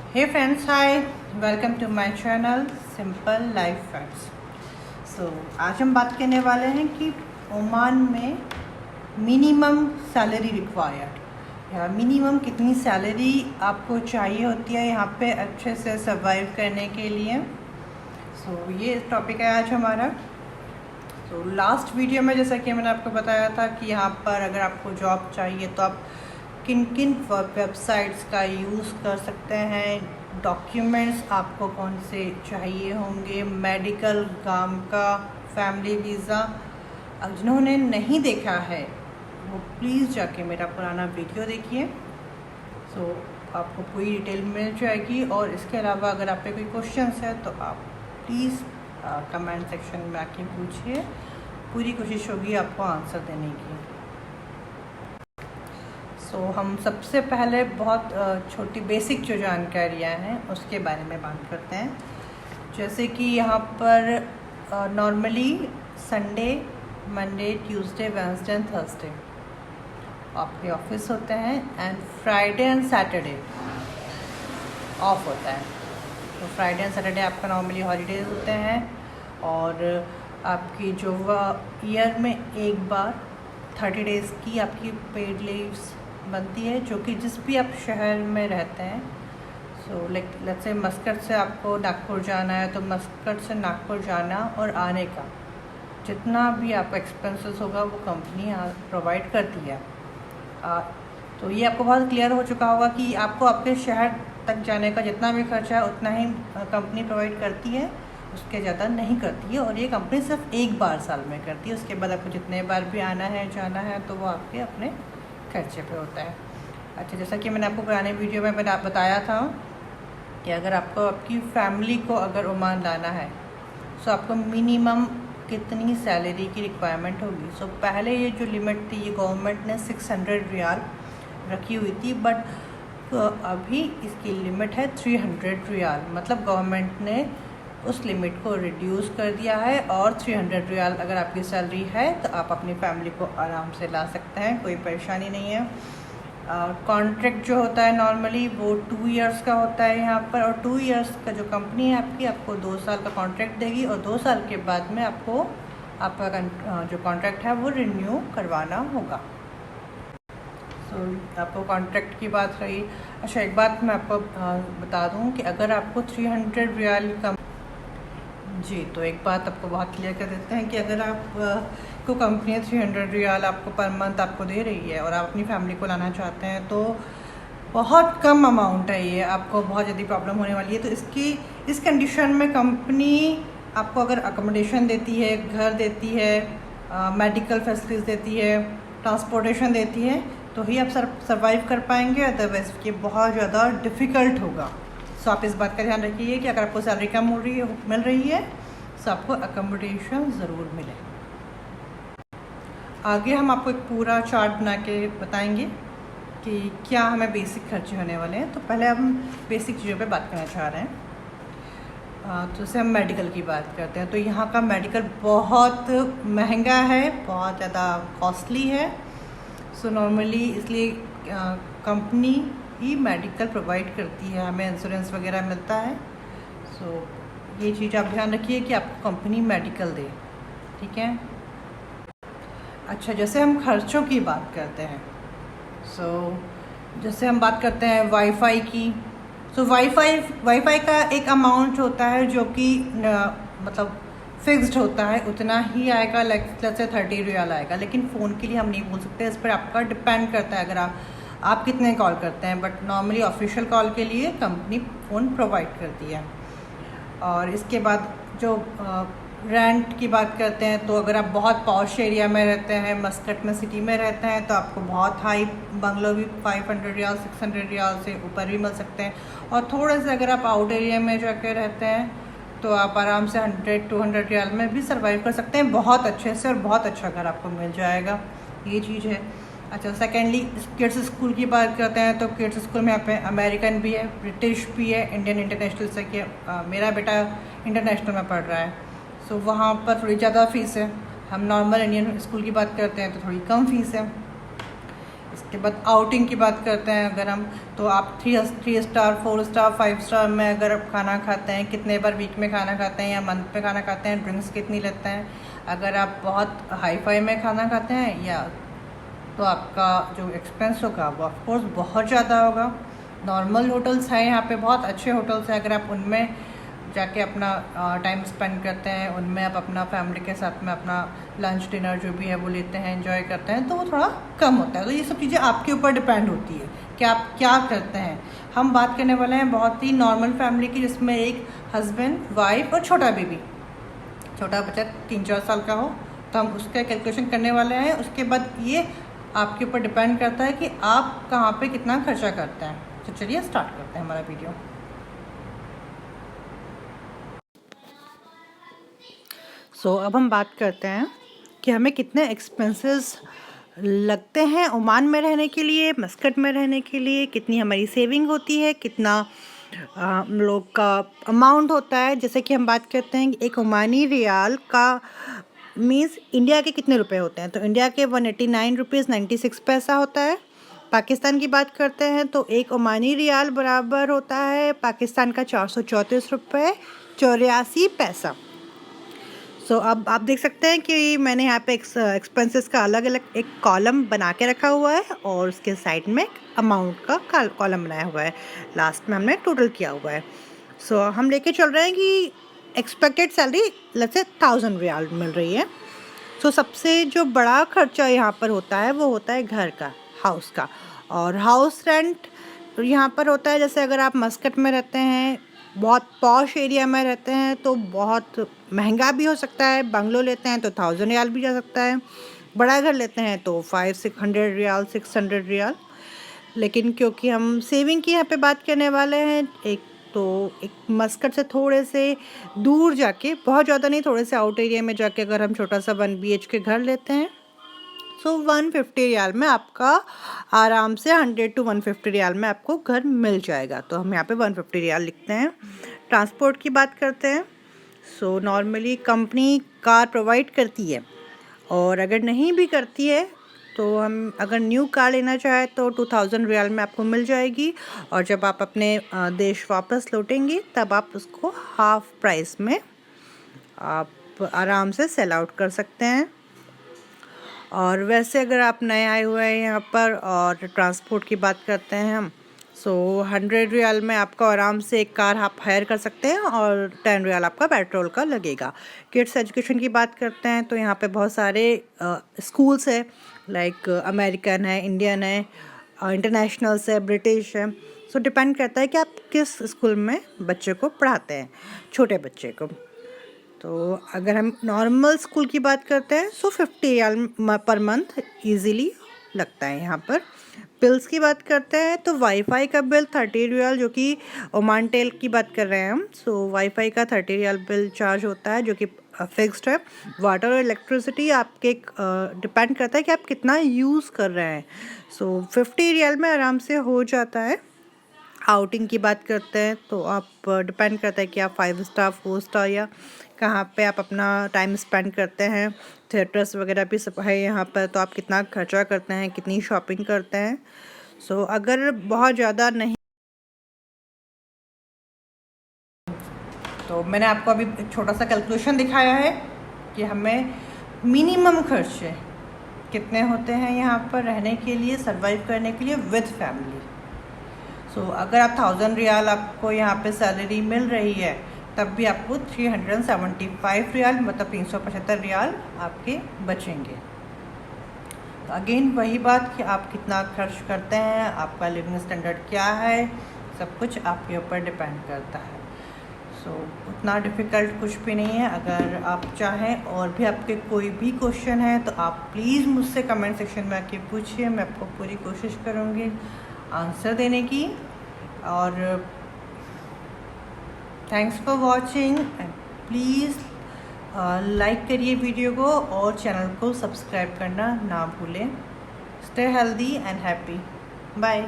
Hey friends, hi, welcome to my channel simple life facts. आज हम बात करने वाले हैं कि ओमान में मिनिमम सैलरी रिक्वायर्ड या मिनिमम कितनी सैलरी आपको चाहिए होती है यहाँ पे अच्छे से सर्वाइव करने के लिए। ये टॉपिक है आज हमारा। लास्ट वीडियो में जैसा कि मैंने आपको बताया था कि यहाँ पर अगर आपको जॉब चाहिए तो आप किन किन वेबसाइट्स का यूज़ कर सकते हैं, डॉक्यूमेंट्स आपको कौन से चाहिए होंगे, मेडिकल, काम का, फैमिली वीज़ा। अब जिन्होंने नहीं देखा है वो प्लीज़ जाके मेरा पुराना वीडियो देखिए। आपको पूरी डिटेल मिल जाएगी। और इसके अलावा अगर आप पे कोई क्वेश्चंस है तो आप प्लीज़ कमेंट सेक्शन में आके पूछिए, पूरी कोशिश होगी आपको आंसर देने की। हम सबसे पहले बहुत छोटी बेसिक जो जानकारियाँ हैं उसके बारे में बात करते हैं। जैसे कि यहाँ पर normally Sunday, Monday, Tuesday, Wednesday and Thursday आपके ऑफिस होते हैं and Friday and Saturday of होता है। तो फ्राइडे एंड सैटरडे आपका नॉर्मली हॉलीडेज होते हैं और आपकी जो ईयर में एक बार 30 डेज़ की आपकी पेड लीव्स बनती है, जो कि जिस भी आप शहर में रहते हैं। लेट्स से मस्कट से आपको नागपुर जाना है तो मस्कट से नागपुर जाना और आने का जितना भी आपका एक्सपेंसेस होगा वो कंपनी प्रोवाइड करती है। तो ये आपको बहुत क्लियर हो चुका होगा कि आपको आपके शहर तक जाने का जितना भी खर्चा है उतना ही कंपनी प्रोवाइड करती है, उसके ज़्यादा नहीं करती है। और ये कंपनी सिर्फ एक बार साल में करती है, उसके बाद आपको जितने बार भी आना है जाना है तो वो आपके अपने खर्चे पे होता है। अच्छा, जैसा कि मैंने आपको पुराने वीडियो में बताया था कि अगर आपको आपकी फैमिली को अगर ओमान लाना है तो आपको मिनिमम कितनी सैलरी की रिक्वायरमेंट होगी। पहले ये जो लिमिट थी ये गवर्नमेंट ने 600 रियाल रखी हुई थी, बट अभी इसकी लिमिट है 300 रियाल। मतलब गवर्नमेंट ने उस लिमिट को रिड्यूस कर दिया है और 300 रियाल अगर आपकी सैलरी है तो आप अपनी फैमिली को आराम से ला सकते हैं, कोई परेशानी नहीं है। कॉन्ट्रैक्ट जो होता है नॉर्मली वो 2 इयर्स का होता है यहाँ पर, और 2 इयर्स का जो कंपनी है आपको 2 साल का कॉन्ट्रैक्ट देगी और 2 साल के बाद में आपको आपका जो कॉन्ट्रैक्ट है वो रिन्यू करवाना होगा। आपको कॉन्ट्रैक्ट की बात रही। अच्छा, एक बात मैं आपको बता दूँ कि अगर आपको 300 रियाल तो एक बात आपको बहुत क्लियर कर देते हैं कि अगर आप को कंपनी 300 रियाल आपको पर मंथ आपको दे रही है और आप अपनी फैमिली को लाना चाहते हैं तो बहुत कम अमाउंट है ये, आपको बहुत ज़्यादा प्रॉब्लम होने वाली है। तो इस कंडीशन में कंपनी आपको अगर अकोमोडेशन देती है, घर देती है, मेडिकल फैसिलिटीज़ देती है, ट्रांसपोर्टेशन देती है तो ही आप सर्वाइव कर पाएंगे, अदरवाइज ये बहुत ज़्यादा डिफ़िकल्ट होगा। आप इस बात का ध्यान रखिए कि अगर आपको सैलरी कम मिल रही है तो आपको अकोमोडेशन ज़रूर मिले। आगे हम आपको एक पूरा चार्ट बना के बताएंगे कि क्या हमें बेसिक खर्चे होने वाले हैं। तो पहले हम बेसिक चीज़ों पे बात करना चाह रहे हैं। तो जैसे हम मेडिकल की बात करते हैं तो यहाँ का मेडिकल बहुत महंगा है, बहुत ज़्यादा कॉस्टली है। नॉर्मली इसलिए कंपनी ही मेडिकल प्रोवाइड करती है, हमें इंश्योरेंस वगैरह मिलता है। ये चीज़ आप ध्यान रखिए कि आपको कंपनी मेडिकल दे, ठीक है। अच्छा, जैसे हम खर्चों की बात करते हैं जैसे हम बात करते हैं वाईफाई की। वाईफाई का एक अमाउंट होता है जो कि मतलब फिक्स्ड होता है, उतना ही आएगा, जैसे 30 रियाल आएगा। लेकिन फ़ोन के लिए हम नहीं बोल सकते, इस पर आपका डिपेंड करता है अगर आप कितने कॉल करते हैं। बट नॉर्मली ऑफिशियल कॉल के लिए कंपनी फ़ोन प्रोवाइड करती है। और इसके बाद जो रेंट की बात करते हैं तो अगर आप बहुत पॉश एरिया में रहते हैं, मस्कट में सिटी में रहते हैं तो आपको बहुत हाई बंगलो भी 500 रियाल 600 रियाल से ऊपर भी मिल सकते हैं। और थोड़े से अगर आप आउट एरिया में जाकर रहते हैं तो आप आराम से 100-200 रियाल में भी सर्वाइव कर सकते हैं बहुत अच्छे से, और बहुत अच्छा घर आपको मिल जाएगा। ये चीज़ है। अच्छा, सेकेंडली किड्स स्कूल की बात करते हैं तो किड्स स्कूल में यहाँ पे अमेरिकन भी है, ब्रिटिश भी है, इंडियन इंटरनेशनल से कि मेरा बेटा इंटरनेशनल में पढ़ रहा है। वहाँ पर थोड़ी ज़्यादा फ़ीस है। हम नॉर्मल इंडियन स्कूल की बात करते हैं तो थोड़ी कम फ़ीस है। उसके बाद आउटिंग की बात करते हैं अगर हम, तो आप 3 स्टार 4 स्टार 5 स्टार में अगर आप खाना खाते हैं, कितने बार वीक में खाना खाते हैं या मंथ में खाना खाते हैं, ड्रिंक्स कितनी लेते हैं, अगर आप बहुत हाई फाई में खाना खाते हैं या तो आपका जो एक्सपेंस होगा वो ऑफकोर्स बहुत ज़्यादा होगा। नॉर्मल होटल्स हैं यहाँ पे, बहुत अच्छे होटल्स हैं, अगर आप उनमें जाके अपना टाइम स्पेंड करते हैं, उनमें आप अपना फैमिली के साथ में अपना लंच डिनर जो भी है वो लेते हैं, एंजॉय करते हैं, तो वो थोड़ा कम होता है। तो ये सब चीज़ें आपके ऊपर डिपेंड होती है कि आप क्या करते हैं। हम बात करने वाले हैं बहुत ही नॉर्मल फैमिली की, जिसमें एक हस्बैंड, वाइफ और छोटा बेबी, छोटा बच्चा 3-4 साल का हो, तो हम उसका कैलकुलेशन करने वाले हैं। उसके बाद ये आपके ऊपर डिपेंड करता है कि आप कहाँ पे कितना खर्चा करते हैं। तो चलिए स्टार्ट करते हैं हमारा वीडियो। अब हम बात करते हैं कि हमें कितने एक्सपेंसेस लगते हैं ओमान में रहने के लिए, मस्कट में रहने के लिए, कितनी हमारी सेविंग होती है, कितना हम लोग का अमाउंट होता है। जैसे कि हम बात करते हैं एक ओमानी रियाल का मीन्स इंडिया के कितने रुपए होते हैं, तो इंडिया के 189 रुपीज़ 96 पैसा होता है। पाकिस्तान की बात करते हैं तो एक ओमानी रियाल बराबर होता है पाकिस्तान का 434 रुपये 84 पैसा। अब आप देख सकते हैं कि मैंने यहाँ पे एक्सपेंसेस का अलग अलग एक कॉलम बना के रखा हुआ है और उसके साइड में अमाउंट का कॉलम बनाया हुआ है, लास्ट में हमने टोटल किया हुआ है। हम लेके चल रहे हैं कि expected salary let's say 1000 riyal मिल रही है। सबसे जो बड़ा खर्चा यहाँ पर होता है वो होता है घर का, हाउस का। और हाउस रेंट यहाँ पर होता है, जैसे अगर आप मस्कट में रहते हैं, बहुत पॉश एरिया में रहते हैं, तो बहुत महंगा भी हो सकता है। बंगलो लेते हैं तो 1000 रियाल भी जा सकता है, बड़ा घर लेते हैं तो 500-600 रियाल 600 रियाल। लेकिन क्योंकि हम सेविंग की यहाँ पे बात करने वाले हैं, एक मस्कट से थोड़े से दूर जाके, बहुत ज़्यादा नहीं, थोड़े से आउट एरिया में जाके अगर हम छोटा सा 1 BHK घर लेते हैं, 150 रियाल में आपका आराम से 100 to 150 रियाल में आपको घर मिल जाएगा। तो हम यहाँ पे 150 रियाल लिखते हैं। ट्रांसपोर्ट की बात करते हैं, नॉर्मली कंपनी कार प्रोवाइड करती है, और अगर नहीं भी करती है तो हम अगर न्यू कार लेना चाहे तो 2000 रियाल में आपको मिल जाएगी, और जब आप अपने देश वापस लौटेंगे तब आप उसको हाफ प्राइस में आप आराम से सेल आउट कर सकते हैं। और वैसे अगर आप नए आए हुए हैं यहाँ पर और ट्रांसपोर्ट की बात करते हैं हम, 100 रियाल में आपका आराम से एक कार आप हायर कर सकते हैं और 10 रियाल आपका पेट्रोल का लगेगा। किड्स एजुकेशन की बात करते हैं तो यहाँ पे बहुत सारे स्कूल्स है, लाइक अमेरिकन है, इंडियन है, इंटरनेशनल्स है, ब्रिटिश है। डिपेंड करता है कि आप किस स्कूल में बच्चे को पढ़ाते हैं, छोटे बच्चे को। तो अगर हम नॉर्मल स्कूल की बात करते हैं 50 रियाल पर मंथ ईज़िली लगता है यहाँ पर। बिल्स की बात करते हैं तो वाईफाई का बिल 30 रियाल, जो कि ओमान टेल की बात कर रहे हैं हम, वाईफाई का 30 रियाल बिल चार्ज होता है, जो कि फिक्स्ड है। वाटर और इलेक्ट्रिसिटी आपके डिपेंड करता है कि आप कितना यूज़ कर रहे हैं। 50 रियाल में आराम से हो जाता है। आउटिंग की बात करते हैं तो आप डिपेंड करता है कि आप 5 स्टार 4 स्टार या कहाँ पे आप अपना टाइम स्पेंड करते हैं। थिएटर्स वगैरह भी सब है यहाँ पर, तो आप कितना खर्चा करते हैं, कितनी शॉपिंग करते हैं। अगर बहुत ज़्यादा नहीं, तो मैंने आपको अभी एक छोटा सा कैलकुलेशन दिखाया है कि हमें मिनिमम खर्चे कितने होते हैं यहाँ पर रहने के लिए, सर्वाइव करने के लिए विद फैमिली। अगर आप 1000 रियाल आपको यहाँ पे सैलरी मिल रही है, तब भी आपको 375 रियाल मतलब 375 रियाल आपके बचेंगे। तो अगेन वही बात कि आप कितना खर्च करते हैं, आपका लिविंग स्टैंडर्ड क्या है, सब कुछ आपके ऊपर डिपेंड करता है। उतना डिफ़िकल्ट कुछ भी नहीं है। अगर आप चाहें और भी आपके कोई भी क्वेश्चन है तो आप प्लीज़ मुझसे कमेंट सेक्शन में आके पूछिए, मैं आपको पूरी कोशिश करूँगी आंसर देने की। और thanks for watching and please like करिए वीडियो को और चैनल को सब्सक्राइब करना ना भूलें। Stay healthy and happy. Bye.